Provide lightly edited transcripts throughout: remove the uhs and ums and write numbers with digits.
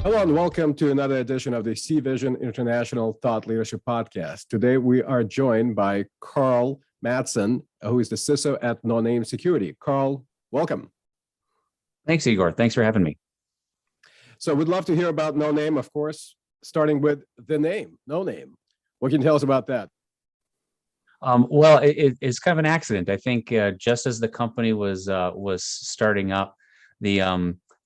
Hello and welcome to another edition of the C-Vision International Thought Leadership Podcast. Today we are joined by Karl Mattson, who is the CISO at Noname Security. Karl, welcome. Thanks, Igor. Thanks for having me. So we'd love to hear about Noname, of course, starting with the name, Noname. What can you tell us about that? Well, it's kind of an accident. I think just as the company was starting up,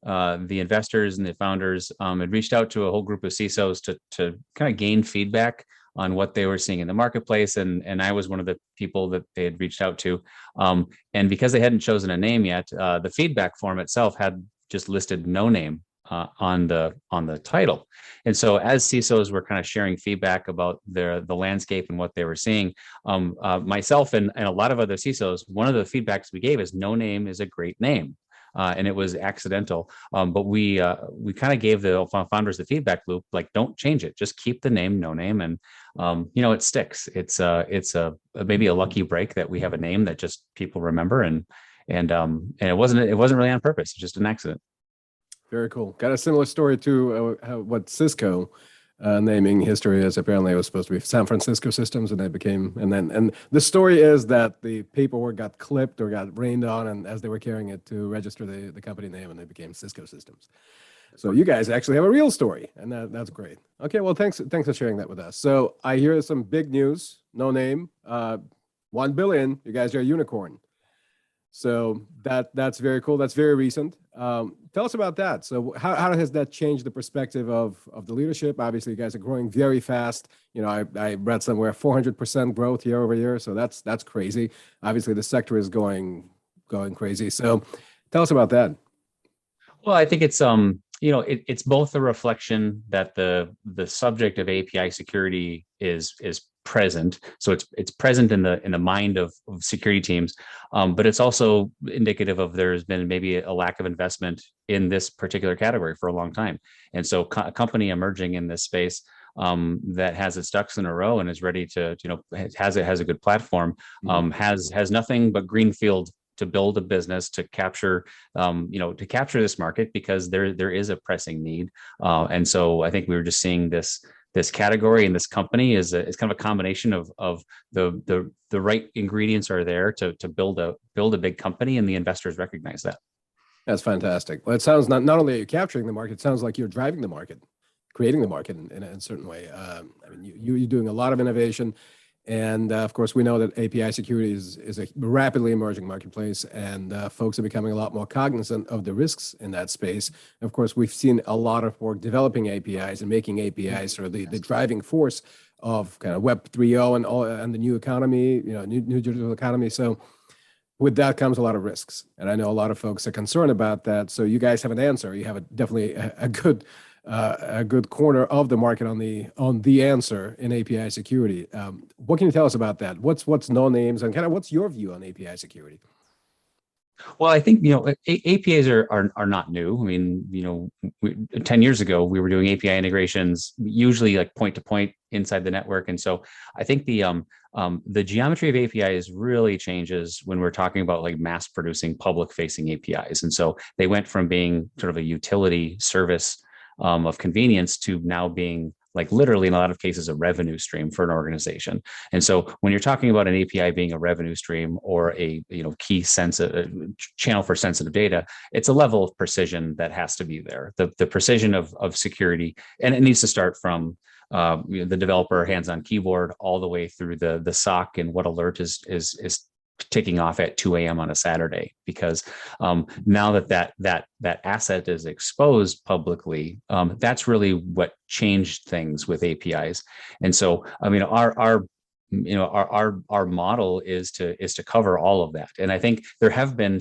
the investors and the founders had reached out to a whole group of CISOs to kind of gain feedback on what they were seeing in the marketplace, and I was one of the people that they had reached out to. And because they hadn't chosen a name yet, the feedback form itself had just listed no name on the title. And so as CISOs were kind of sharing feedback about the landscape and what they were seeing, myself and a lot of other CISOs, one of the feedbacks we gave is no name is a great name. And it was accidental, but we kind of gave the founders the feedback loop, like, don't change it, just keep the name Noname, and it sticks. It's maybe a lucky break that we have a name that just people remember, and it wasn't really on purpose, it's just an accident. Very cool. Got a similar story to what Cisco naming history is. Apparently it was supposed to be San Francisco Systems, and they became, and the story is that the paperwork got clipped or got rained on, and as they were carrying it to register the company name, and they became Cisco Systems. So you guys actually have a real story, and that's great. Okay, well, thanks for sharing that with us. So I hear some big news. Noname, 1 billion. You guys are a unicorn. So that's very cool. That's very recent. Tell us about that. So how has that changed the perspective of the leadership? Obviously, you guys are growing very fast. I read somewhere 400% growth year over year. So that's crazy. Obviously, the sector is going crazy. So tell us about that. Well, I think it's it's both a reflection that the subject of API security is present. So it's present in the mind of security teams, but it's also indicative of there's been maybe a lack of investment in this particular category for a long time. And so a company emerging in this space that has its ducks in a row and is ready to, has a good platform, has nothing but greenfield to build a business to capture, this market, because there is a pressing need. And so I think we were just seeing this category and this company is kind of a combination of the right ingredients are there to build a big company, and the investors recognize that. That's fantastic. Well, it sounds not only are you capturing the market, it sounds like you're driving the market, creating the market in a certain way. You're doing a lot of innovation. And of course, we know that API security is a rapidly emerging marketplace, and folks are becoming a lot more cognizant of the risks in that space. And of course, we've seen a lot of work developing APIs and making APIs sort of the driving force of kind of Web 3.0 and the new economy, new digital economy. So with that comes a lot of risks, and I know a lot of folks are concerned about that. So you guys have an answer. You have definitely a good corner of the market on the answer in API security. What can you tell us about that? What's Noname's, and kind of what's your view on API security? Well, I think APIs are not new. I mean, 10 years ago we were doing API integrations, usually like point to point inside the network, and so I think the geometry of APIs really changes when we're talking about like mass producing public facing APIs, and so they went from being sort of a utility service of convenience to now being, like, literally in a lot of cases a revenue stream for an organization. And so when you're talking about an API being a revenue stream or a key channel for sensitive data, it's a level of precision that has to be there. The precision of security, and it needs to start from the developer hands-on keyboard all the way through the SOC and what alert is ticking off at 2 a.m. on a Saturday, because now that asset is exposed publicly, that's really what changed things with APIs. And so, I mean, our model is to cover all of that. And I think there have been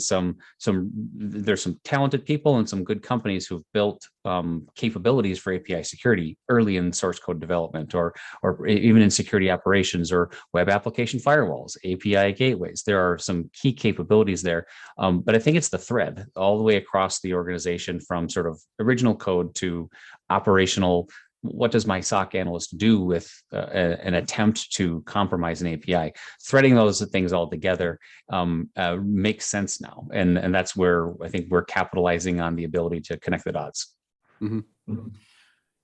there's some talented people and some good companies who've built capabilities for API security early in source code development, or even in security operations or web application firewalls, API gateways. There are some key capabilities there, but I think it's the thread all the way across the organization, from sort of original code to operational. What does my SOC analyst do with an attempt to compromise an API? Threading those things all together makes sense now. And that's where I think we're capitalizing on the ability to connect the dots. Mm-hmm. Mm-hmm.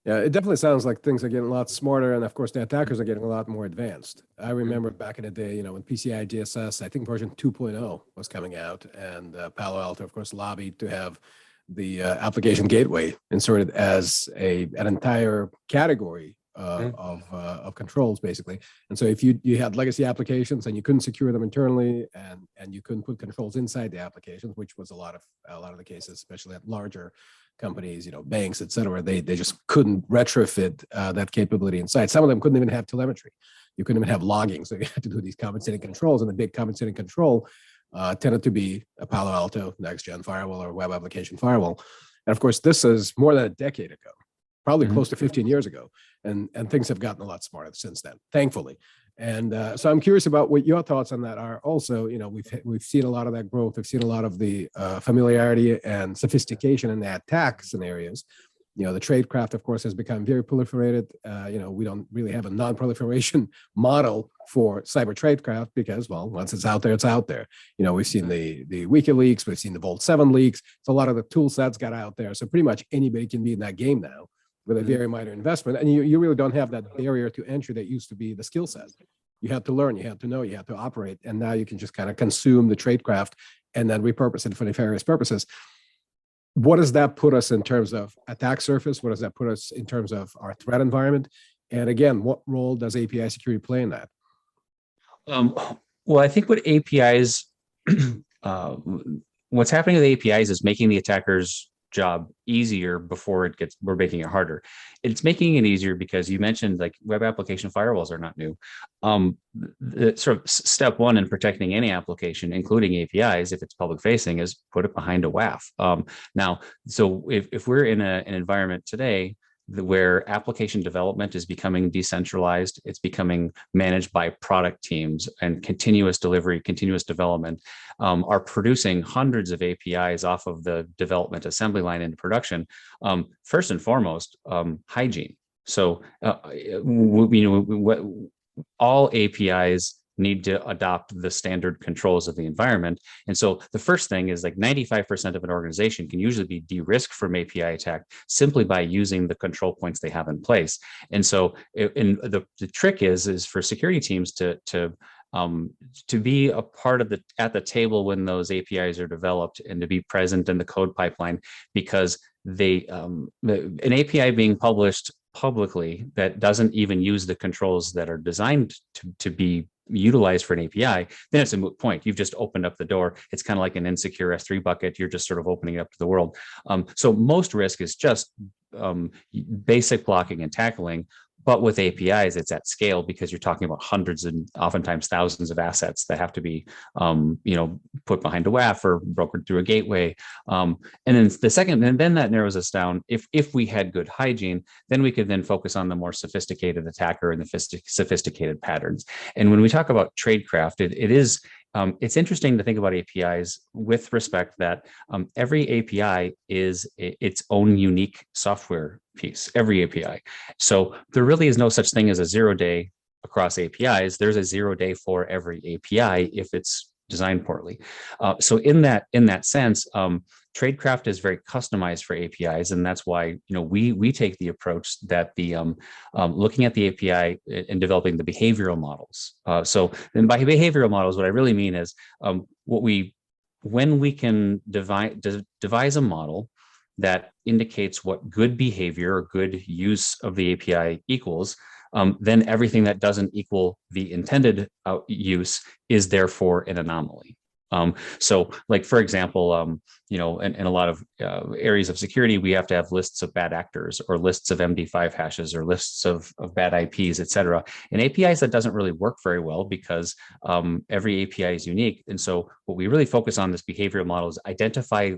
Yeah, it definitely sounds like things are getting a lot smarter, and of course, the attackers are getting a lot more advanced. I remember back in the day, when PCI DSS, I think version 2.0 was coming out, and Palo Alto, of course, lobbied to have the application gateway inserted as an entire category of controls, basically. And so, if you had legacy applications and you couldn't secure them internally, and you couldn't put controls inside the applications, which was a lot of the cases, especially at larger companies, banks, et cetera, they just couldn't retrofit that capability inside. Some of them couldn't even have telemetry. You couldn't even have logging. So you had to do these compensating controls, and the big compensating control tended to be a Palo Alto next-gen firewall or web application firewall. And of course, this is more than a decade ago, probably close to 15 years ago. And things have gotten a lot smarter since then, thankfully. And so I'm curious about what your thoughts on that are. Also, we've seen a lot of that growth. We've seen a lot of the familiarity and sophistication in the attack scenarios. The tradecraft, of course, has become very proliferated. We don't really have a non-proliferation model for cyber tradecraft because, well, once it's out there, it's out there. We've seen the WikiLeaks, we've seen the Vault 7 leaks. So a lot of the tool sets got out there. So pretty much anybody can be in that game now with a very minor investment. And you really don't have that barrier to entry that used to be the skill set. You have to learn, you have to know, you have to operate. And now you can just kind of consume the tradecraft and then repurpose it for nefarious purposes. What does that put us in terms of attack surface? What does that put us in terms of our threat environment? And again, what role does API security play in that? Well, I think what APIs, what's happening with APIs is making the attacker's job easier before we're making it harder. It's making it easier because you mentioned like web application firewalls are not new. The sort of step one in protecting any application, including APIs, if it's public facing, is put it behind a WAF. Now, so if we're in an environment today where application development is becoming decentralized, it's becoming managed by product teams, and continuous delivery, continuous development are producing hundreds of APIs off of the development assembly line into production. First and foremost, hygiene. So, all APIs need to adopt the standard controls of the environment. And so the first thing is like 95% of an organization can usually be de-risked from API attack simply by using the control points they have in place. And so the trick is for security teams to be a part of at the table when those APIs are developed and to be present in the code pipeline, because an API being published publicly that doesn't even use the controls that are designed to be utilized for an API, then it's a moot point. You've just opened up the door. It's kind of like an insecure S3 bucket. You're just sort of opening it up to the world. So most risk is just basic blocking and tackling. But with APIs, it's at scale because you're talking about hundreds and oftentimes thousands of assets that have to be, put behind a WAF or brokered through a gateway. And then the second, and then that narrows us down. If we had good hygiene, then we could then focus on the more sophisticated attacker and the sophisticated patterns. And when we talk about tradecraft, it's interesting to think about APIs with respect that every API is its own unique software piece, every API. So there really is no such thing as a 0-day across APIs. There's a 0-day for every API if it's designed poorly. So in that sense, tradecraft is very customized for APIs, and that's why we take the approach that looking at the API and developing the behavioral models. So then by behavioral models, what I really mean is when we can devise a model that indicates what good behavior or good use of the API equals, then everything that doesn't equal the intended use is therefore an anomaly. So like, for example, in a lot of areas of security, we have to have lists of bad actors or lists of MD5 hashes or lists of bad IPs, et cetera. In APIs, that doesn't really work very well because every API is unique. And so what we really focus on this behavioral model is identify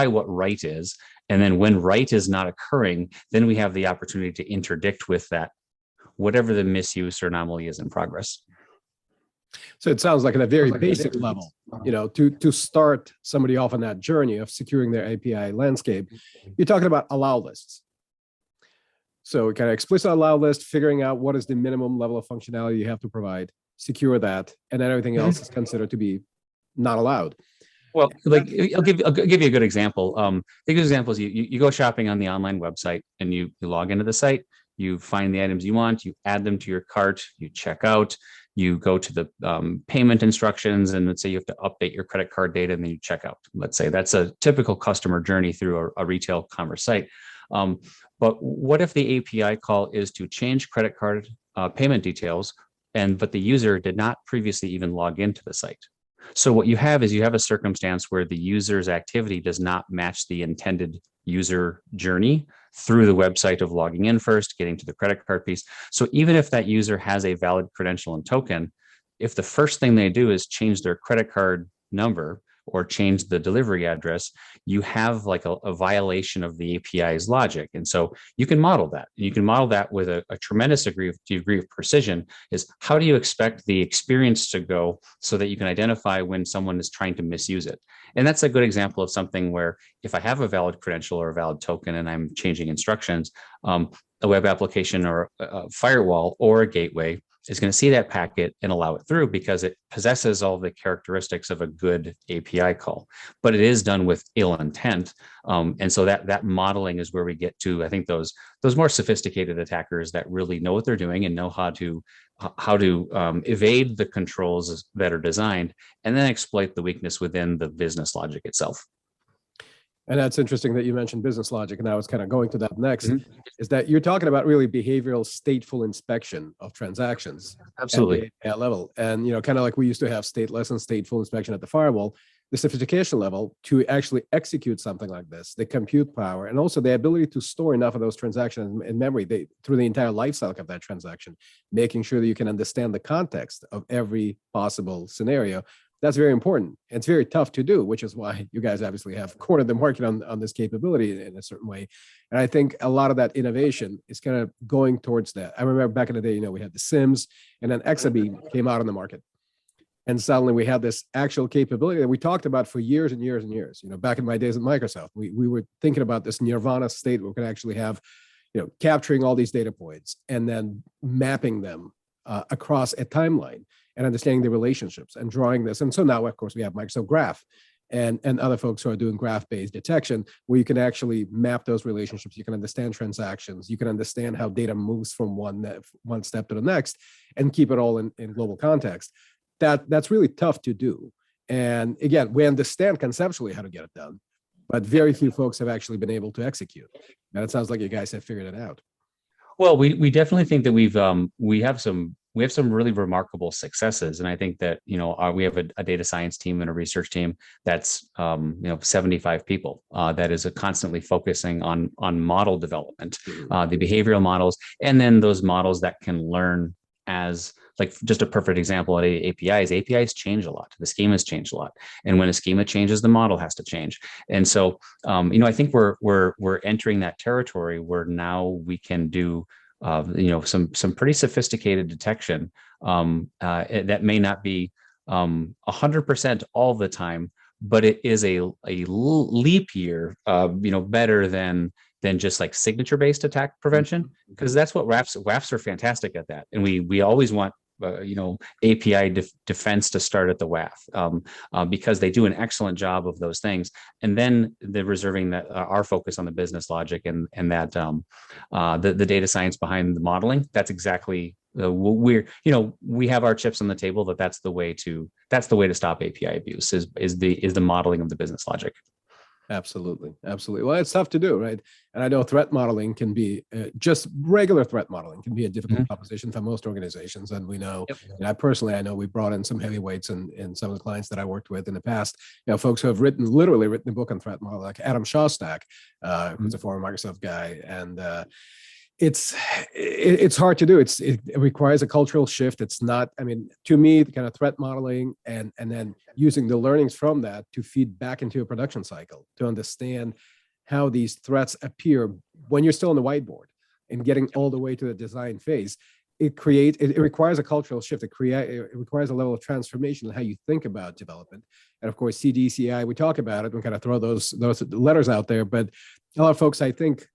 what right is. And then when right is not occurring, then we have the opportunity to interdict with that, whatever the misuse or anomaly is in progress. So it sounds like at a very basic level, to start somebody off on that journey of securing their API landscape, you're talking about allow lists. So kind of explicit allow list, figuring out what is the minimum level of functionality you have to provide, secure that, and then everything else is considered to be not allowed. Well, like I'll give you a good example. The good example is you go shopping on the online website and you log into the site, you find the items you want, you add them to your cart, you check out, you go to the payment instructions, and let's say you have to update your credit card data, and then you check out. Let's say that's a typical customer journey through a retail commerce site. Um, but what if the API call is to change credit card payment details, but the user did not previously even log into the site? So what you have is you have a circumstance where the user's activity does not match the intended user journey through the website of logging in first, getting to the credit card piece. So even if that user has a valid credential and token, if the first thing they do is change their credit card number or change the delivery address, you have like a violation of the API's logic. And so you can model that. And you can model that with a tremendous degree of precision. Is how do you expect the experience to go so that you can identify when someone is trying to misuse it? And that's a good example of something where if I have a valid credential or a valid token and I'm changing instructions, a web application or a firewall or a gateway is going to see that packet and allow it through because it possesses all the characteristics of a good API call, but it is done with ill intent. And so that modeling is where we get to, I think, those more sophisticated attackers that really know what they're doing and know how to evade the controls that are designed and then exploit the weakness within the business logic itself. And that's interesting that you mentioned business logic, and I was kind of going to that next, is that you're talking about really behavioral stateful inspection of transactions. Absolutely. At the API level. And, kind of like we used to have stateless and stateful inspection at the firewall, the sophistication level to actually execute something like this, the compute power, and also the ability to store enough of those transactions in memory through the entire life cycle of that transaction, making sure that you can understand the context of every possible scenario. That's very important. It's very tough to do, which is why you guys obviously have cornered the market on this capability in a certain way. And I think a lot of that innovation is kind of going towards that. I remember back in the day, we had the SIMs, and then Exabeam came out on the market. And suddenly we had this actual capability that we talked about for years and years and years. Back in my days at Microsoft, we were thinking about this nirvana state where we could actually have, capturing all these data points and then mapping them across a timeline and understanding the relationships and drawing this. And so now, of course, we have Microsoft Graph and other folks who are doing graph-based detection, where you can actually map those relationships. You can understand transactions. You can understand how data moves from one step to the next and keep it all in global context. That's really tough to do. And again, we understand conceptually how to get it done, but very few folks have actually been able to execute. And it sounds like you guys have figured it out. Well, we definitely think that we have some really remarkable successes, and I think that we have a data science team and a research team that's 75 people that is constantly focusing on model development, the behavioral models, and then those models that can learn as, like, just a perfect example at APIs change a lot. The schema has changed a lot, and when a schema changes, the model has to change. And so, I think we're entering that territory where now we can do, some pretty sophisticated detection that may not be 100% all the time, but it is a leap year, better than just like signature-based attack prevention, because that's what WAFs are fantastic at that, and we always want API defense to start at the WAF because they do an excellent job of those things, and then they're reserving that our focus on the business logic and that the data science behind the modeling. That's exactly we have our chips on the table that's the way to stop API abuse is the modeling of the business logic. Absolutely. Well, it's tough to do, right? And I know threat modeling can be just regular threat modeling can be a difficult proposition for most organizations. And we know, and I know we brought in some heavyweights in some of the clients that I worked with in the past, folks who have literally written a book on threat modeling, like Adam Shostak, who's a former Microsoft guy. And it's hard to do. It requires a cultural shift. It's not, to me, the kind of threat modeling and then using the learnings from that to feed back into a production cycle to understand how these threats appear when you're still on the whiteboard and getting all the way to the design phase. It requires a cultural shift. It requires a level of transformation in how you think about development. And of course, CD, CI, we talk about it. We kind of throw those letters out there, but a lot of folks, I think,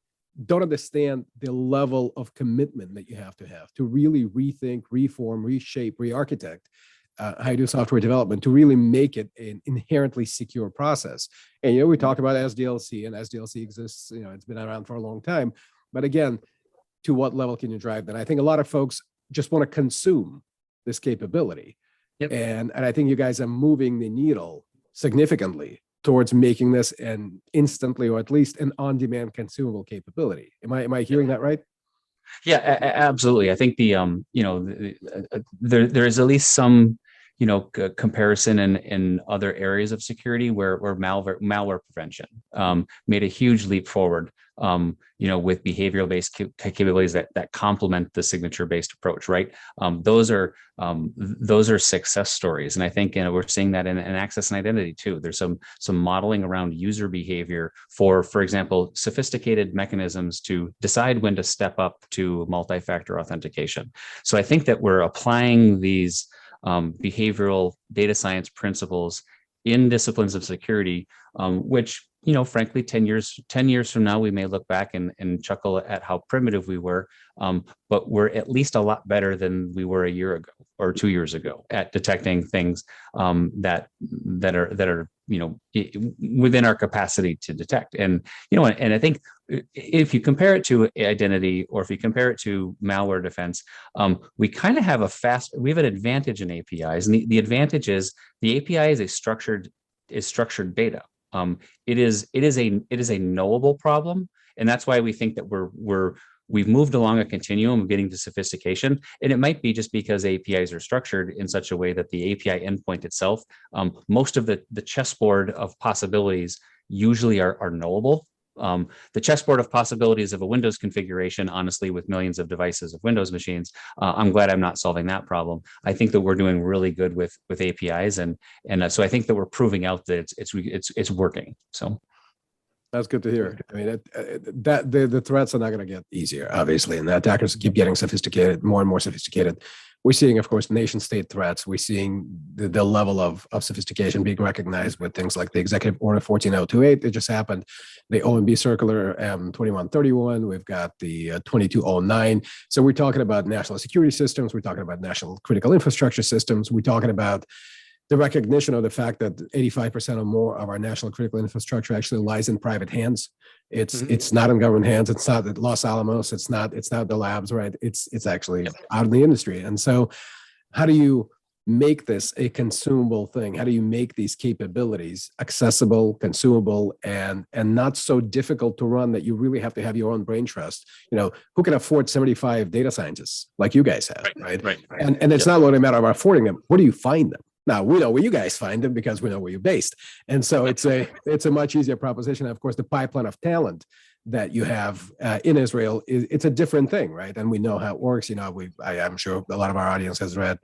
don't understand the level of commitment that you have to really rethink, reform, reshape, re-architect how you do software development to really make it an inherently secure process. And we talked about SDLC, and SDLC exists. It's been around for a long time. But again, to what level can you drive that? I think a lot of folks just want to consume this capability. Yep. And I think you guys are moving the needle significantly towards making this an instantly, or at least an on-demand consumable capability. Am I hearing that right? Yeah, absolutely. I think there is at least some comparison in other areas of security where malware prevention made a huge leap forward. With behavioral based capabilities that complement the signature based approach, right? Those are success stories, and I think we're seeing that in access and identity too. There's some modeling around user behavior for example, sophisticated mechanisms to decide when to step up to multi-factor authentication. So I think that we're applying these behavioral data science principles in disciplines of security, which frankly, 10 years from now, we may look back and chuckle at how primitive we were, but we're at least a lot better than we were a year ago or 2 years ago at detecting things that are within our capacity to detect. And I think if you compare it to identity, or if you compare it to malware defense, we kind of have an advantage in APIs, and the advantage is the API is structured data. It is a knowable problem, and that's why we think that we've moved along a continuum of getting to sophistication. And it might be just because APIs are structured in such a way that the API endpoint itself, most of the chessboard of possibilities usually are knowable. The chessboard of possibilities of a Windows configuration, honestly, with millions of devices of Windows machines, I'm glad I'm not solving that problem. I think that we're doing really good with APIs, and so I think that we're proving out that it's working. So that's good to hear. I mean, that the threats are not going to get easier, obviously, and the attackers keep getting sophisticated, more and more sophisticated. We're seeing, of course, nation-state threats. We're seeing the level of sophistication being recognized with things like the Executive Order 14028 that just happened, the OMB Circular 2131. We've got the 2209. So we're talking about national security systems. We're talking about national critical infrastructure systems. We're talking about the recognition of the fact that 85% or more of our national critical infrastructure actually lies in private hands. It's not in government hands. It's not at Los Alamos. It's not the labs, right? It's actually out in the industry. And so how do you make this a consumable thing? How do you make these capabilities accessible, consumable, and not so difficult to run that you really have to have your own brain trust? Who can afford 75 data scientists like you guys have, right? And it's not only a matter of affording them. Where do you find them? Now, we know where you guys find them because we know where you're based. And so it's a much easier proposition. Of course, the pipeline of talent that you have in Israel, it's a different thing, right? And we know how it works. I'm sure a lot of our audience has read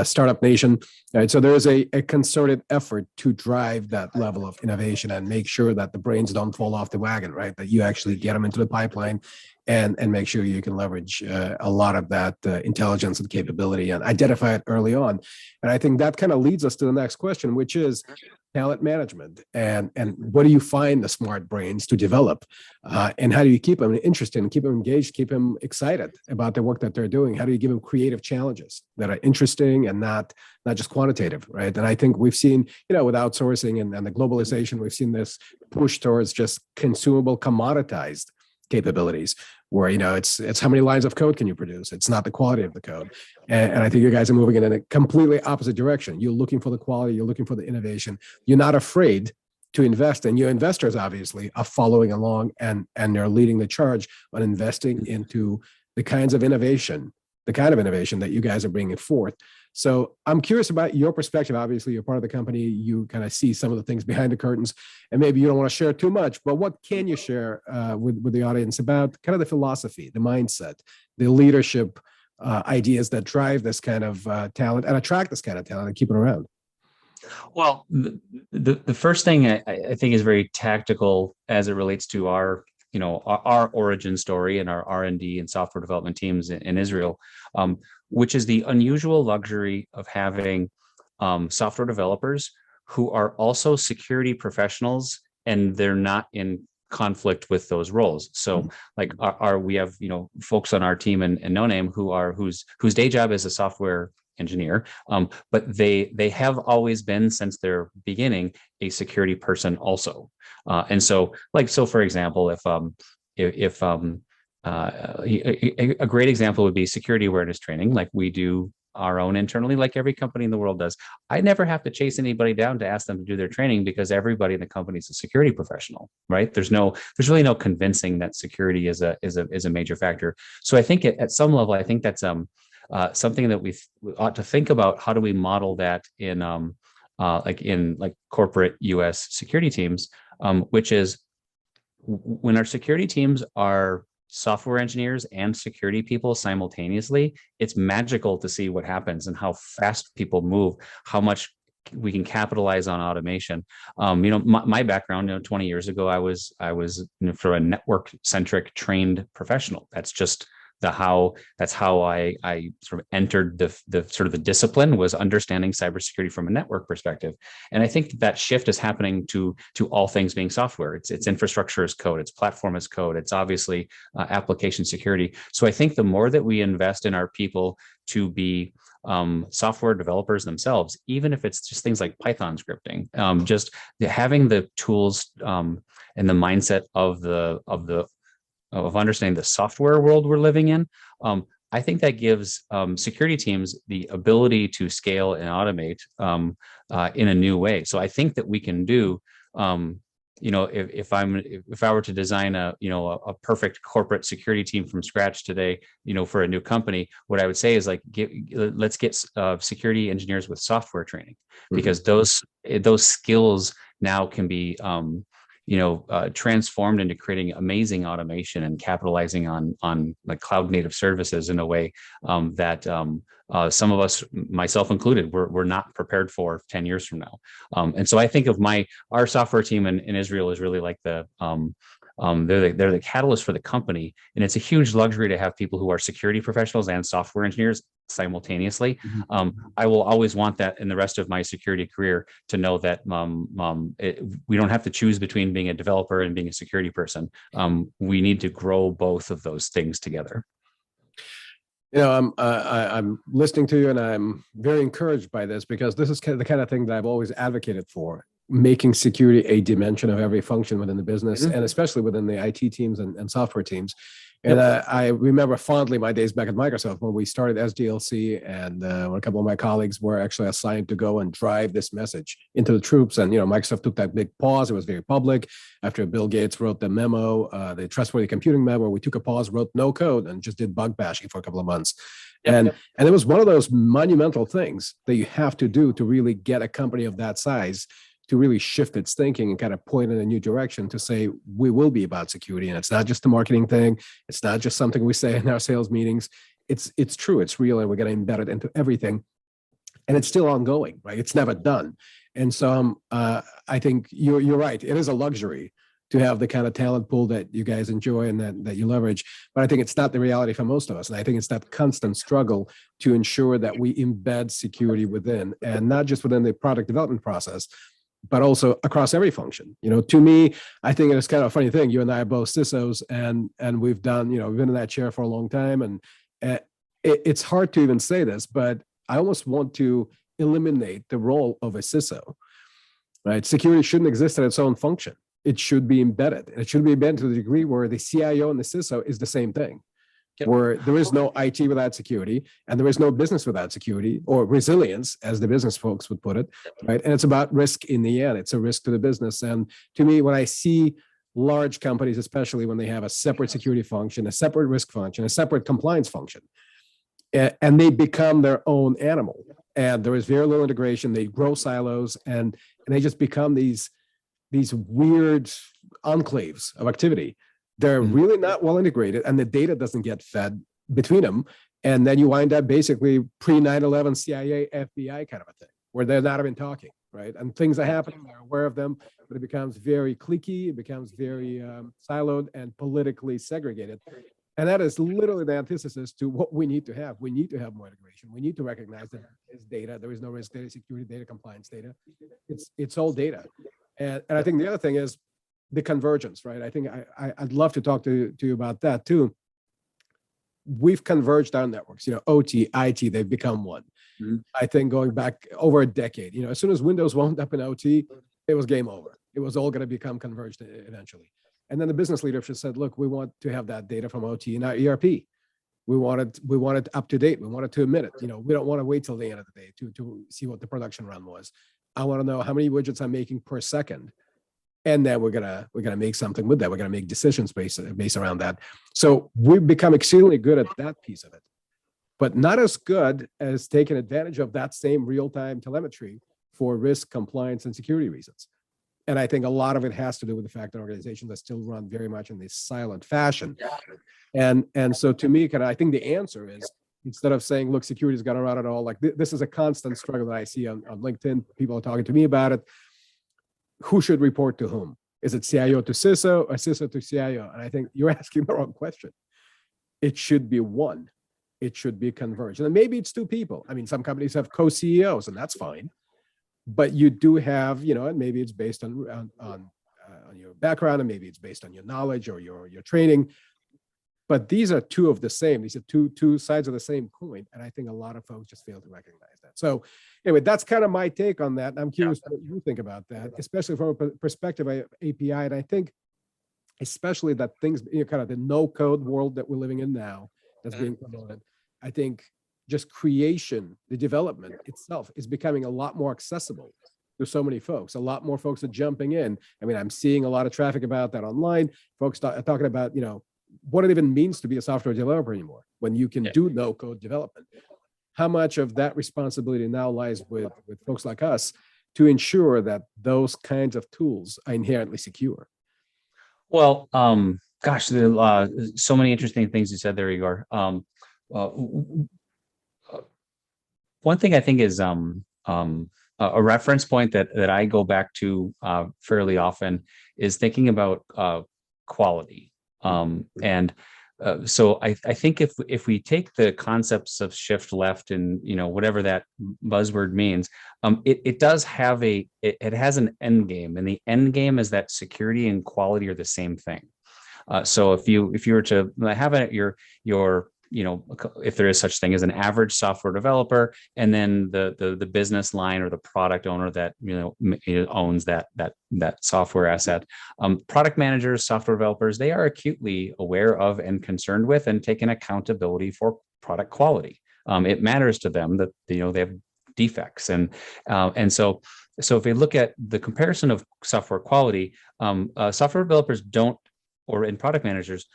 Startup Nation. Right? So there is a concerted effort to drive that level of innovation and make sure that the brains don't fall off the wagon, right? That you actually get them into the pipeline and make sure you can leverage a lot of that intelligence and capability and identify it early on. And I think that kind of leads us to the next question, which is talent management. And what do you find the smart brains to develop? And how do you keep them interested and keep them engaged, keep them excited about the work that they're doing? How do you give them creative challenges that are interesting and not just quantitative, right? And I think we've seen, with outsourcing and the globalization, we've seen this push towards just consumable, commoditized capabilities where it's how many lines of code can you produce. It's not the quality of the code. And I think you guys are moving in a completely opposite direction. You're looking for the quality, you're looking for the innovation. You're not afraid to invest, and your investors obviously are following along and they're leading the charge on investing into the kind of innovation that you guys are bringing forth. So I'm curious about your perspective. Obviously, you're part of the company. You kind of see some of the things behind the curtains, and maybe you don't want to share too much, but what can you share with the audience about kind of the philosophy, the mindset, the leadership ideas that drive this kind of talent and attract this kind of talent and keep it around? Well, the first thing I think is very tactical as it relates to our origin story and our R&D and software development teams in Israel, which is the unusual luxury of having software developers who are also security professionals, and they're not in conflict with those roles. So like we have folks on our team in Noname whose day job is a software engineer, but they have always been, since their beginning, a security person also. And so, for example, if a great example would be security awareness training, like we do our own internally, like every company in the world does. I never have to chase anybody down to ask them to do their training, because everybody in the company is a security professional, right? There's really no convincing that security is a major factor. So I think at some level, I think that's something that we ought to think about. How do we model that in corporate US security teams, which is when our security teams are software engineers and security people simultaneously, it's magical to see what happens and how fast people move, how much we can capitalize on automation. My background, 20 years ago, I was for a network centric trained professional. That's how I sort of entered the sort of the discipline, was understanding cybersecurity from a network perspective. And I think that shift is happening to all things being software. It's infrastructure as code, it's platform as code, it's obviously application security. So I think the more that we invest in our people to be software developers themselves, even if it's just things like Python scripting, just having the tools and the mindset of understanding the software world we're living in, I think that gives security teams the ability to scale and automate in a new way. So I think that we can do, if I were to design a perfect corporate security team from scratch today, for a new company, what I would say is let's get security engineers with software training, because those skills now can be transformed into creating amazing automation and capitalizing on like cloud native services in a way that some of us, myself included, we're not prepared for 10 years from now. And so I think of our software team in Israel is really like they're the catalyst for the company, and it's a huge luxury to have people who are security professionals and software engineers simultaneously. I will always want that in the rest of my security career, to know that we don't have to choose between being a developer and being a security person. We need to grow both of those things together. I'm listening to you, and I'm very encouraged by this, because this is the kind of thing that I've always advocated for, making security a dimension of every function within the business, and especially within the IT teams and software teams. And I remember fondly my days back at Microsoft when we started SDLC, and when a couple of my colleagues were actually assigned to go and drive this message into the troops. And, Microsoft took that big pause. It was very public. After Bill Gates wrote the memo, the trustworthy computing memo, we took a pause, wrote no code, and just did bug bashing for a couple of months. And it was one of those monumental things that you have to do to really get a company of that size to really shift its thinking and kind of point in a new direction to say, we will be about security. And it's not just a marketing thing. It's not just something we say in our sales meetings. It's true, it's real, and we're going to embed it into everything. And it's still ongoing, right? It's never done. And so I think you're right. It is a luxury to have the kind of talent pool that you guys enjoy and that you leverage. But I think it's not the reality for most of us. And I think it's that constant struggle to ensure that we embed security within, and not just within the product development process, but also across every function. To me, I think it's kind of a funny thing. You and I are both CISOs, and we've done, we've been in that chair for a long time. And it's hard to even say this, but I almost want to eliminate the role of a CISO, right? Security shouldn't exist in its own function. It should be embedded. It should be embedded to the degree where the CIO and the CISO is the same thing. Where there is no IT without security, and there is no business without security, or resilience, as the business folks would put it, right? And it's about risk in the end. It's a risk to the business. And to me, when I see large companies, especially when they have a separate security function, a separate risk function, a separate compliance function, and they become their own animal, and there is very little integration, they grow silos, and they just become these weird enclaves of activity. They're really not well integrated, and the data doesn't get fed between them. And then you wind up basically pre-9/11 CIA, FBI kind of a thing, where they're not even talking, right? And things are happening, they're aware of them, but it becomes very cliquey, it becomes very siloed and politically segregated. And that is literally the antithesis to what we need to have. We need to have more integration. We need to recognize that it's data. There is no risk data, security data, compliance data. It's all data. And I think the other thing is the convergence, right? I think I'd love to talk to you about that too. We've converged our networks, OT, IT, they've become one. I think going back over a decade, as soon as Windows wound up in OT, it was game over. It was all going to become converged eventually. And then the business leadership said, look, we want to have that data from OT in our ERP. We want it up to date. We wanted to admit it. We don't want to wait till the end of the day to see what the production run was. I want to know how many widgets I'm making per second. And then we're gonna make something with that. We're gonna make decisions based around that. So we've become exceedingly good at that piece of it, but not as good as taking advantage of that same real-time telemetry for risk, compliance, and security reasons. And I think a lot of it has to do with the fact that organizations are still run very much in this silent fashion. And so to me, I think the answer is, instead of saying, look, security's got to run it all, like this is a constant struggle that I see on LinkedIn. People are talking to me about it. Who should report to whom? Is it CIO to CISO or CISO to CIO? And I think you're asking the wrong question. It should be one. It should be converged. And maybe it's two people. I mean, some companies have co-CEOs, and that's fine. But you do have, and maybe it's based on your background, and maybe it's based on your knowledge or your training. But these are two of the same. These are two sides of the same coin. And I think a lot of folks just fail to recognize that. So anyway, that's kind of my take on that. I'm curious what you think about that, especially from a perspective of API. And I think especially that things, kind of the no-code world that we're living in now that's being promoted, I think just creation, the development itself is becoming a lot more accessible to so many folks. A lot more folks are jumping in. I mean, I'm seeing a lot of traffic about that online. Folks are talking about, what it even means to be a software developer anymore when you can do no code development. How much of that responsibility now lies with folks like us to ensure that those kinds of tools are inherently secure? Well, gosh, there are so many interesting things you said there, Igor. One thing I think is a reference point that I go back to fairly often is thinking about quality. So I think if we take the concepts of shift left and whatever that buzzword means, it does have it has an end game, and the end game is that security and quality are the same thing. So if you were to have your if there is such thing as an average software developer, and then the business line or the product owner that owns that software asset, product managers, software developers, they are acutely aware of and concerned with and taking accountability for product quality. It matters to them that they have defects, and so if we look at the comparison of software quality, software developers don't, or in product managers,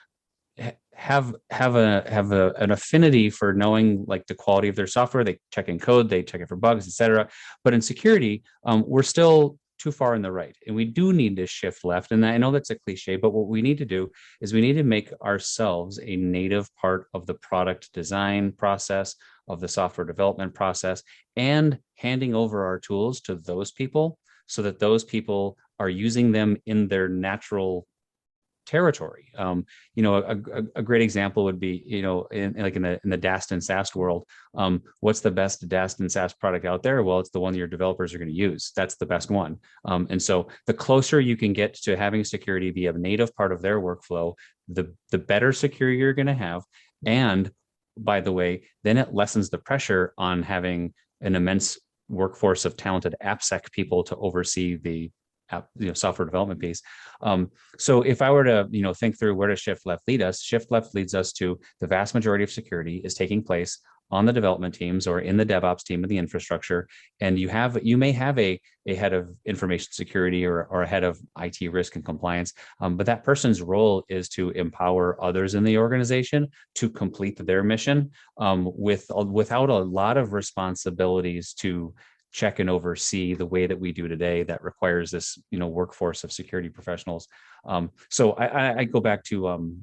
have an affinity for knowing like the quality of their software. They check in code, they check it for bugs, etc. But in security, we're still too far in the right, and we do need to shift left. And I know that's a cliche, but what we need to do is we need to make ourselves a native part of the product design process, of the software development process, and handing over our tools to those people so that those people are using them in their natural territory. A great example would be, in the DAST and SAST world, what's the best DAST and SAST product out there? Well, it's the one your developers are going to use. That's the best one. And so the closer you can get to having security be a native part of their workflow, the better security you're going to have. And by the way, then it lessens the pressure on having an immense workforce of talented AppSec people to oversee the software development piece. So if I were to, think through where does shift left lead us, shift left leads us to the vast majority of security is taking place on the development teams or in the DevOps team of the infrastructure. And you may have a head of information security or a head of IT risk and compliance, but that person's role is to empower others in the organization to complete their mission without a lot of responsibilities to check and oversee the way that we do today that requires this, workforce of security professionals. So I go back to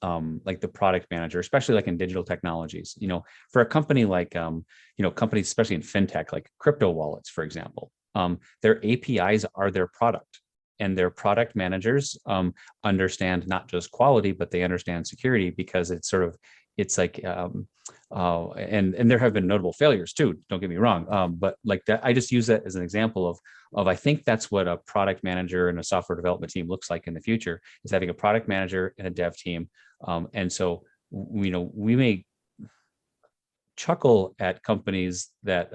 like the product manager, especially like in digital technologies, for a company like, companies, especially in fintech, like crypto wallets, for example, their APIs are their product, and their product managers understand not just quality, but they understand security, because it's like, and there have been notable failures too, don't get me wrong. But like that, I just use that as an example of I think that's what a product manager and a software development team looks like in the future, is having a product manager and a dev team. And so, we may chuckle at companies that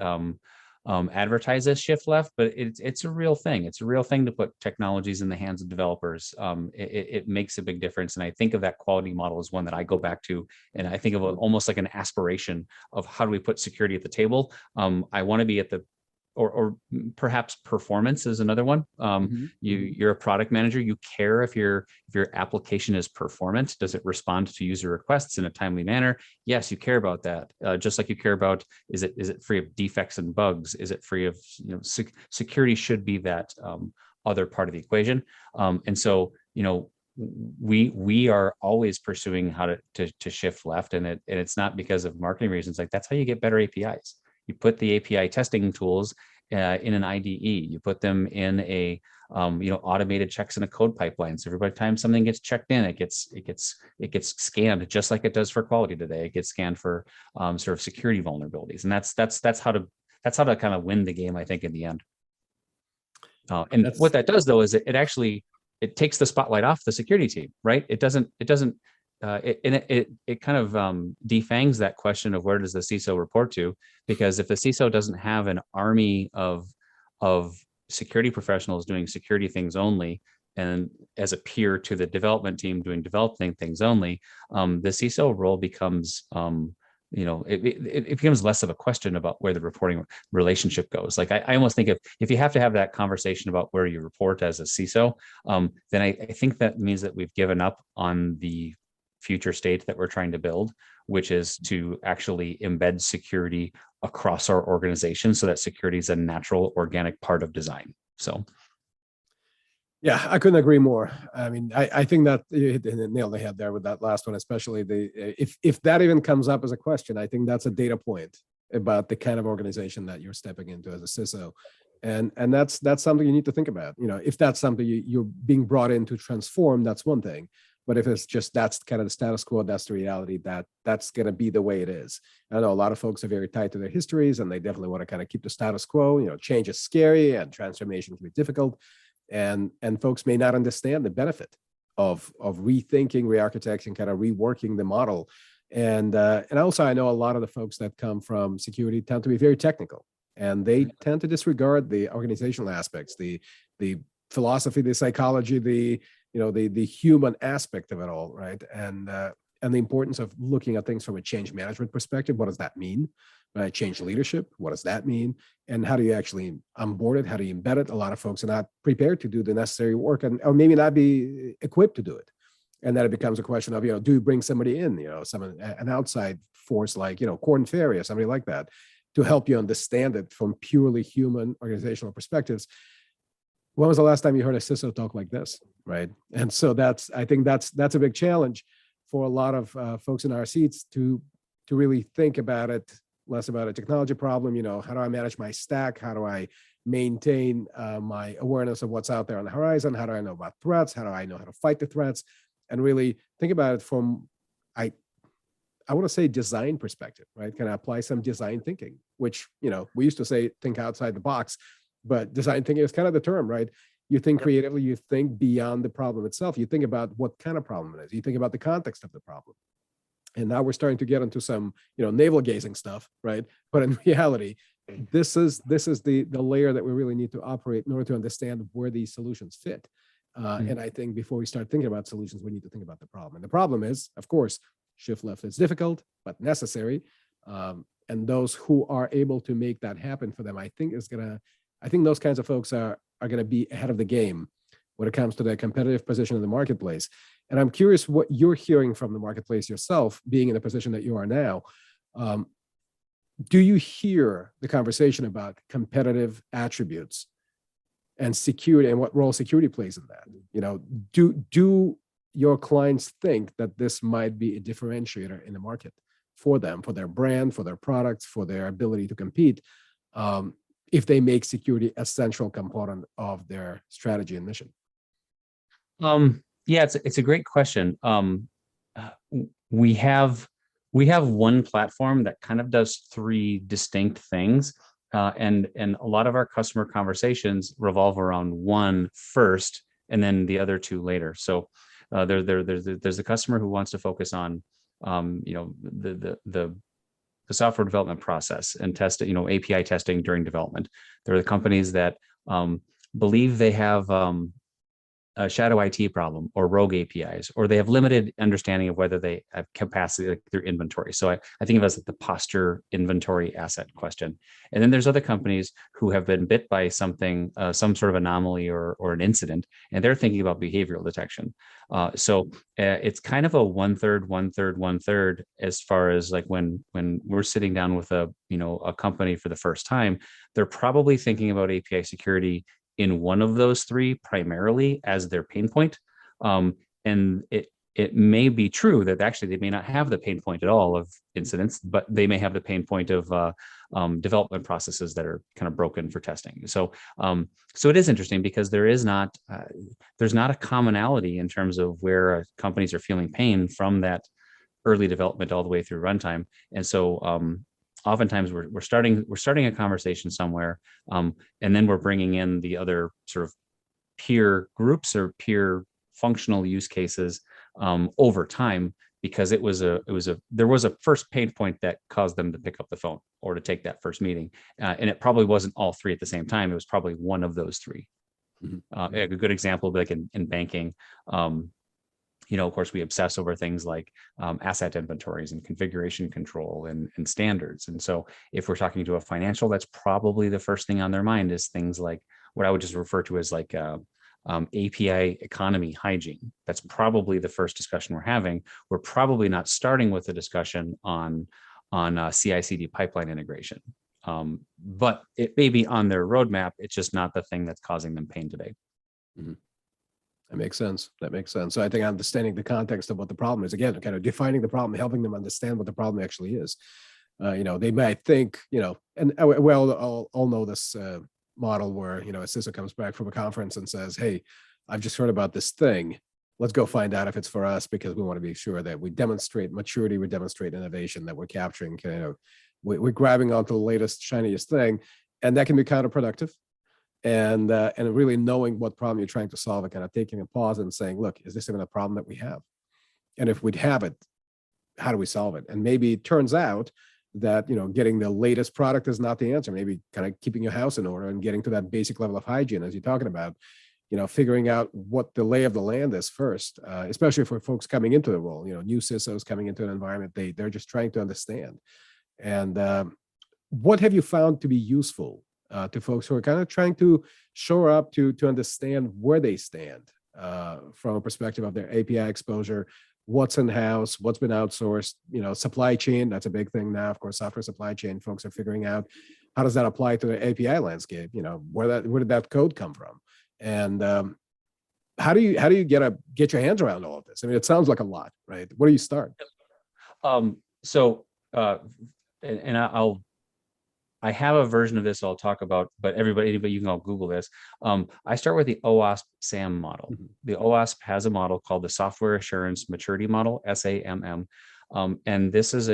advertise as shift left, but it's a real thing. It's a real thing to put technologies in the hands of developers. It makes a big difference. And I think of that quality model as one that I go back to, and I think of it almost like an aspiration of how do we put security at the table. I want to be at the or perhaps performance is another one. You're a product manager. You care if your application is performant. Does it respond to user requests in a timely manner? Yes, you care about that. Just like you care about, is it free of defects and bugs? Is it free of, security should be that other part of the equation. And so, we are always pursuing how to shift left, and it's not because of marketing reasons. Like, that's how you get better APIs. You put the API testing tools in an IDE. You put them in a automated checks in a code pipeline. So every time something gets checked in, it gets scanned just like it does for quality today. It gets scanned for sort of security vulnerabilities, and that's how to kind of win the game, I think, in the end. And what that does, though, is it takes the spotlight off the security team, right? It kind of defangs that question of where does the CISO report to? Because if the CISO doesn't have an army of security professionals doing security things only, and as a peer to the development team doing developing things only, the CISO role becomes it becomes less of a question about where the reporting relationship goes. Like, I almost think if you have to have that conversation about where you report as a CISO, then I think that means that we've given up on the future state that we're trying to build, which is to actually embed security across our organization so that security is a natural, organic part of design. So, yeah, I couldn't agree more. I mean, I think that you hit the nail on the head there with that last one, especially if that even comes up as a question, I think that's a data point about the kind of organization that you're stepping into as a CISO. And that's something you need to think about. If that's something you're being brought in to transform, that's one thing. But if it's just that's kind of the status quo, that's the reality, that's going to be the way it is. I know a lot of folks are very tied to their histories, and they definitely want to kind of keep the status quo. Change is scary, and transformation can be difficult, and folks may not understand the benefit of rethinking, re-architecting, kind of reworking the model. And also, I know a lot of the folks that come from security tend to be very technical, and they tend to disregard the organizational aspects, the philosophy, the psychology, the human aspect of it all, right? And the importance of looking at things from a change management perspective. What does that mean? Change leadership, what does that mean? And how do you actually onboard it? How do you embed it? A lot of folks are not prepared to do the necessary work, or maybe not be equipped to do it. And then it becomes a question of, do you bring somebody in, an outside force like, Korn Ferry or somebody like that, to help you understand it from purely human organizational perspectives. When was the last time you heard a CISO talk like this, right? And so I think that's a big challenge for a lot of folks in our seats to really think about it, less about a technology problem. How do I manage my stack? How do I maintain my awareness of what's out there on the horizon? How do I know about threats? How do I know how to fight the threats? And really think about it from, I want to say, design perspective, right? Can I apply some design thinking, which, we used to say, think outside the box. But design thinking is kind of the term, right? You think creatively, you think beyond the problem itself. You think about what kind of problem it is. You think about the context of the problem. And now we're starting to get into some, navel gazing stuff, right? But in reality, this is the layer that we really need to operate in order to understand where these solutions fit. And I think before we start thinking about solutions, we need to think about the problem. And the problem is, of course, shift left is difficult, but necessary. And those who are able to make that happen for them, I think those kinds of folks are going to be ahead of the game when it comes to their competitive position in the marketplace. And I'm curious what you're hearing from the marketplace yourself, being in the position that you are now. Do you hear the conversation about competitive attributes and security and what role security plays in that? Do your clients think that this might be a differentiator in the market for them, for their brand, for their products, for their ability to compete? If they make security a central component of their strategy and mission? Yeah, it's a great question. We have one platform that kind of does three distinct things, and a lot of our customer conversations revolve around one first, and then the other two later. So there's a customer who wants to focus on the the software development process and test, API testing during development. There are the companies that believe they have a shadow IT problem or rogue APIs, or they have limited understanding of whether they have capacity, like their inventory. So I think of it as like the posture inventory asset question. And then there's other companies who have been bit by something, some sort of anomaly or an incident, and they're thinking about behavioral detection. So it's kind of a 1/3, 1/3, 1/3 as far as like when we're sitting down with a company for the first time, they're probably thinking about API security in one of those three primarily as their pain point. And it may be true that actually they may not have the pain point at all of incidents, but they may have the pain point of development processes that are kind of broken for testing. So it is interesting because there's not a commonality in terms of where companies are feeling pain from that early development all the way through runtime. And so oftentimes we're starting a conversation somewhere, and then we're bringing in the other sort of peer groups or peer functional use cases over time, because there was a first pain point that caused them to pick up the phone or to take that first meeting, and it probably wasn't all three at the same time. It was probably one of those three. Mm-hmm. A good example, like in banking. Of course, we obsess over things like asset inventories and configuration control and standards. And so if we're talking to a financial, that's probably the first thing on their mind is things like what I would just refer to as like API economy hygiene. That's probably the first discussion we're having. We're probably not starting with a discussion on CI/CD pipeline integration. But it may be on their roadmap. It's just not the thing that's causing them pain today. Mm-hmm. That makes sense. So I think understanding the context of what the problem is, again, kind of defining the problem, helping them understand what the problem actually is. They might think, and we all know this model where, a CISO comes back from a conference and says, hey, I've just heard about this thing. Let's go find out if it's for us, because we want to be sure that we demonstrate maturity, we demonstrate innovation, that we're capturing, we're grabbing onto the latest, shiniest thing. And that can be counterproductive. And really knowing what problem you're trying to solve and kind of taking a pause and saying, look, is this even a problem that we have? And if we'd have it, how do we solve it? And maybe it turns out that, getting the latest product is not the answer. Maybe kind of keeping your house in order and getting to that basic level of hygiene, as you're talking about, figuring out what the lay of the land is first, especially for folks coming into the role, new CISOs coming into an environment, they're just trying to understand. And what have you found to be useful to folks who are kind of trying to shore up to understand where they stand from a perspective of their API exposure, what's in-house, what's been outsourced, supply chain, that's a big thing now. Of course, software supply chain folks are figuring out how does that apply to the API landscape, where did that code come from? And how do you get your hands around all of this? I mean, it sounds like a lot, right? Where do you start? I have a version of this I'll talk about, but anybody, you can all Google this. I start with the OWASP SAM model. Mm-hmm. The OWASP has a model called the Software Assurance Maturity Model, SAMM. And this is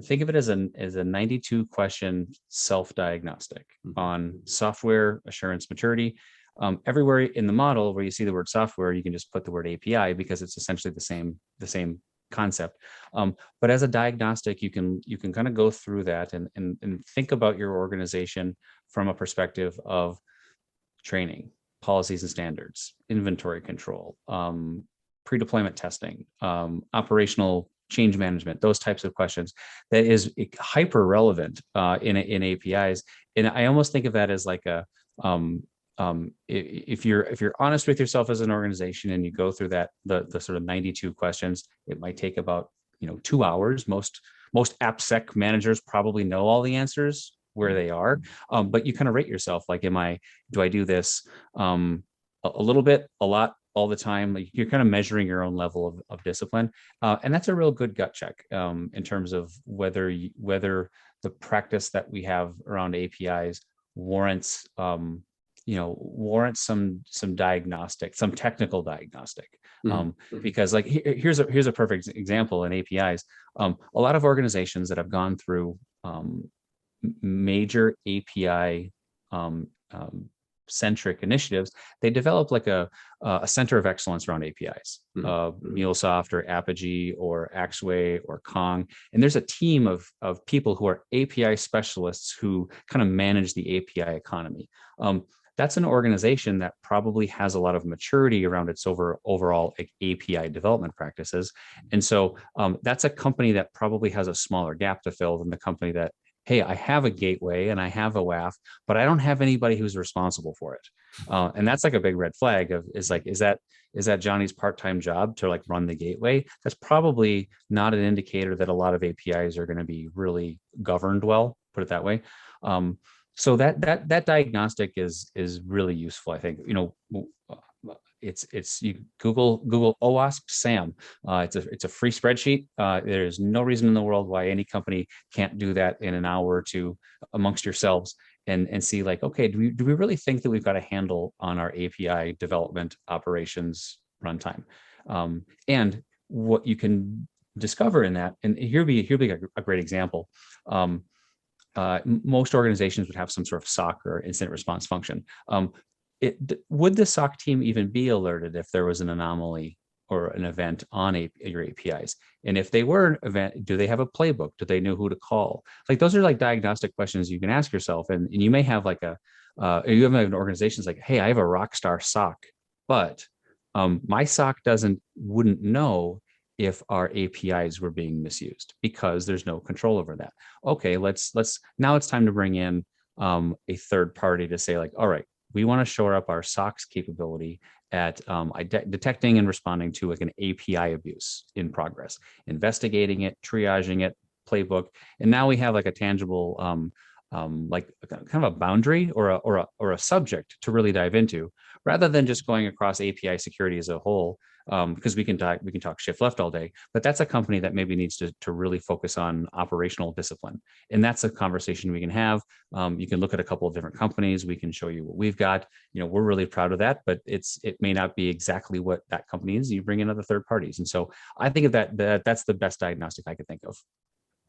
think of it as a 92 question self-diagnostic on software assurance maturity. Everywhere in the model where you see the word software, you can just put the word API because it's essentially the same concept. But as a diagnostic, you can kind of go through that and think about your organization from a perspective of training, policies and standards, inventory control, pre-deployment testing, operational change management, those types of questions. That is hyper relevant in APIs. And I almost think of that as like a if you're honest with yourself as an organization and you go through that the sort of 92 questions, it might take about 2 hours. Most AppSec managers probably know all the answers where they are, but you kind of rate yourself like, do I do this a little bit, a lot, all the time? Like you're kind of measuring your own level of discipline, and that's a real good gut check in terms of whether the practice that we have around APIs warrants some diagnostic, some technical diagnostic. Because like here's a perfect example in APIs. A lot of organizations that have gone through major API centric initiatives, they develop like a center of excellence around APIs, MuleSoft or Apogee or Axway or Kong. And there's a team of people who are API specialists who kind of manage the API economy. That's an organization that probably has a lot of maturity around its overall API development practices. And so that's a company that probably has a smaller gap to fill than the company that, hey, I have a gateway and I have a WAF, but I don't have anybody who's responsible for it. And that's like a big red flag is that Johnny's part-time job to like run the gateway? That's probably not an indicator that a lot of APIs are going to be really governed well, put it that way. So that diagnostic is really useful. I think, it's you Google OWASP SAM. It's a free spreadsheet. There's no reason in the world why any company can't do that in an hour or two amongst yourselves and see like, okay, do we really think that we've got a handle on our API development operations runtime? And what you can discover in that, and here'll be a great example. Most organizations would have some sort of SOC or incident response function. Would the SOC team even be alerted if there was an anomaly or an event on your APIs? And if they were an event, do they have a playbook? Do they know who to call? Like those are like diagnostic questions you can ask yourself. And you may have like you have an organization that's like, hey, I have a rock star SOC, but my SOC wouldn't know if our APIs were being misused because there's no control over that. Okay, now it's time to bring in a third party to say like, all right, we want to shore up our SOC's capability at detecting and responding to like an API abuse in progress, investigating it, triaging it, playbook, and now we have like a tangible like kind of a boundary or a subject to really dive into, rather than just going across API security as a whole. Because we can talk shift left all day, but that's a company that maybe needs to really focus on operational discipline, and that's a conversation we can have. You can look at a couple of different companies. We can show you what we've got. We're really proud of that, but it may not be exactly what that company is. You bring in other third parties, and so I think of that's the best diagnostic I could think of.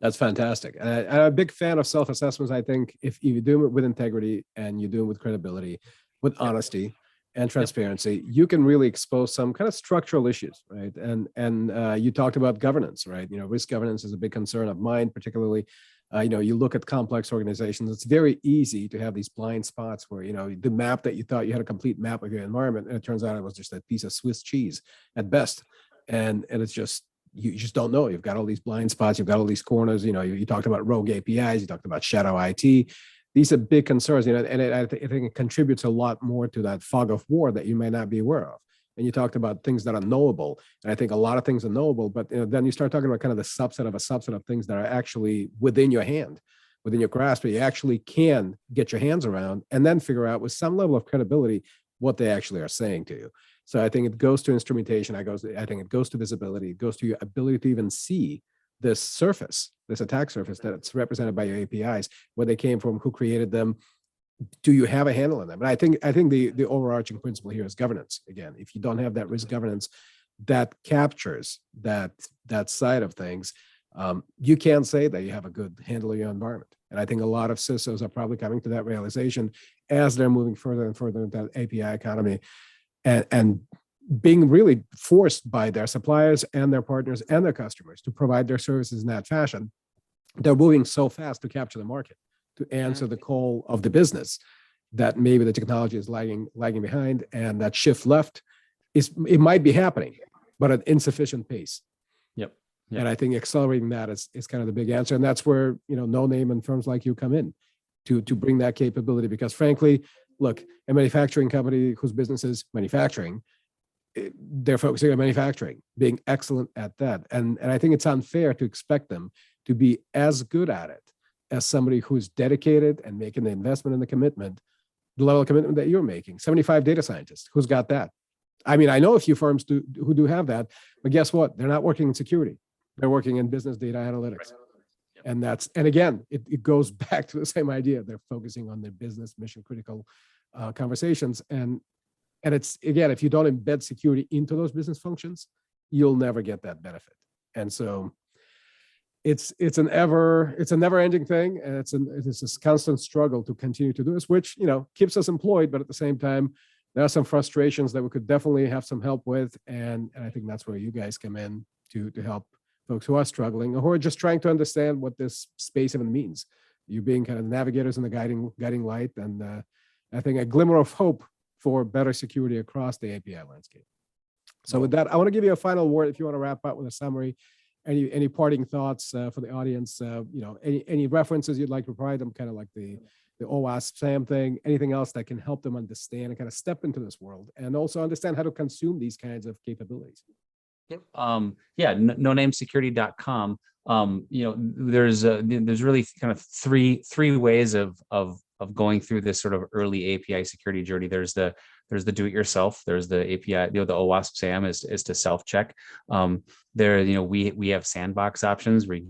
That's fantastic. I'm a big fan of self-assessments. I think if you do it with integrity and you do it with credibility, with honesty and transparency, you can really expose some kind of structural issues, right? And you talked about governance, right? Risk governance is a big concern of mine, particularly. You look at complex organizations, it's very easy to have these blind spots where, the map that you thought you had a complete map of your environment, and it turns out it was just a piece of Swiss cheese at best. And it's just, you just don't know. You've got all these blind spots, you've got all these corners, you talked about rogue APIs, you talked about shadow IT. These are big concerns, and I think it contributes a lot more to that fog of war that you may not be aware of. And you talked about things that are knowable, and I think a lot of things are knowable, but then you start talking about kind of the subset of a subset of things that are actually within your hand, within your grasp, that you actually can get your hands around, and then figure out with some level of credibility what they actually are saying to you. So I think it goes to instrumentation. I think it goes to visibility. It goes to your ability to even see this surface, this attack surface that's represented by your APIs, where they came from, who created them. Do you have a handle on them? And I think the overarching principle here is governance. Again, if you don't have that risk governance that captures that side of things, you can't say that you have a good handle of your environment. And I think a lot of CISOs are probably coming to that realization as they're moving further and further into that API economy, and being really forced by their suppliers and their partners and their customers to provide their services in that fashion. They're moving so fast to capture the market, to answer the call of the business, that maybe the technology is lagging behind, and that shift left it might be happening, but at insufficient pace. Yep. And I think accelerating that is kind of the big answer. And that's where, Noname and firms like you come in to bring that capability, because frankly, look, a manufacturing company whose business is manufacturing, they're focusing on manufacturing, being excellent at that. And I think it's unfair to expect them to be as good at it as somebody who's dedicated and making the investment and the commitment, the level of commitment that you're making. 75 data scientists, who's got that? I mean, I know a few firms who do have that, but guess what? They're not working in security. They're working in business data analytics. And again, it goes back to the same idea. They're focusing on their business mission critical conversations. And it's, again, if you don't embed security into those business functions, you'll never get that benefit. And so it's a never-ending thing, and it's this constant struggle to continue to do this, which keeps us employed, but at the same time, there are some frustrations that we could definitely have some help with, and I think that's where you guys come in to help folks who are struggling or who are just trying to understand what this space even means. You being kind of navigators in the guiding light, and I think a glimmer of hope for better security across the API landscape. So with that, I want to give you a final word if you want to wrap up with a summary. Any parting thoughts for the audience? Any references you'd like to provide them, kind of like the OWASP SAM thing, anything else that can help them understand and kind of step into this world and also understand how to consume these kinds of capabilities? Yep. Yeah, nonamesecurity.com. There's really kind of three ways of going through this sort of early API security journey. There's the do-it-yourself. There's the API, the OWASP SAM is to self-check. We have sandbox options where you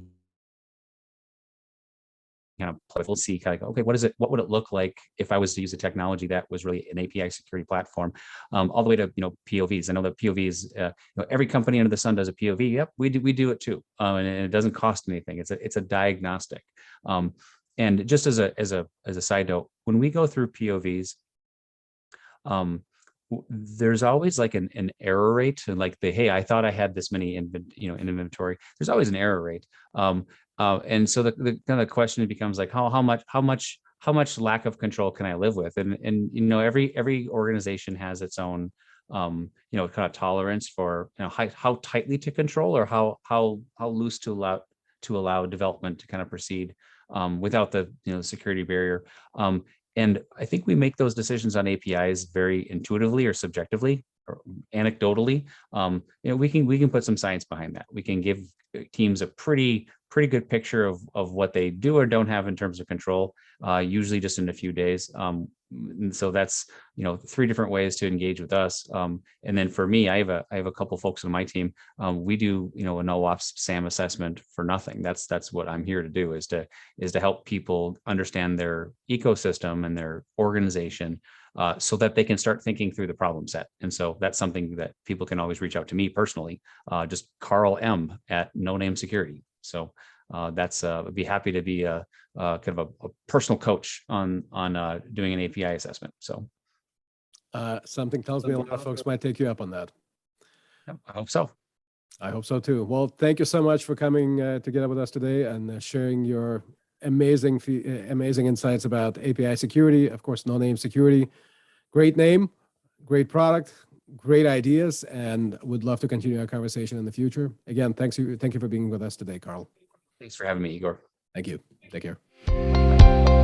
kind of playful see kind of, okay, what would it look like if I was to use a technology that was really an API security platform, all the way to POVs. I know that POVs, every company under the sun does a POV. Yep, we do it too, and it doesn't cost anything. It's a diagnostic. And just as a side note, when we go through POVs, there's always like an error rate, and like hey, I thought I had this many in inventory. There's always an error rate. And so the kind of question becomes like how much lack of control can I live with? And every organization has its own kind of tolerance for how tightly to control or how loose to allow development to kind of proceed without the security barrier. And I think we make those decisions on APIs very intuitively or subjectively or anecdotally. We can put some science behind that. We can give teams a pretty good picture of what they do or don't have in terms of control, usually just in a few days. And so that's three different ways to engage with us. And then for me, I have a couple folks on my team. We do a OWASP SAM assessment for nothing. That's what I'm here to do, is to help people understand their ecosystem and their organization, so that they can start thinking through the problem set. And so that's something that people can always reach out to me personally, just Karl M at Noname Security. So I'd be happy to be a kind of a personal coach on doing an API assessment. So something tells me a lot of folks might take you up on that. Yeah, I hope so. I hope so too. Well, thank you so much for coming together with us today and sharing your amazing insights about API security. Of course, Noname Security, great name, great product, great ideas, and would love to continue our conversation in the future. Again, thank you for being with us today, Karl. Thanks for having me, Igor. Thank you. Take care.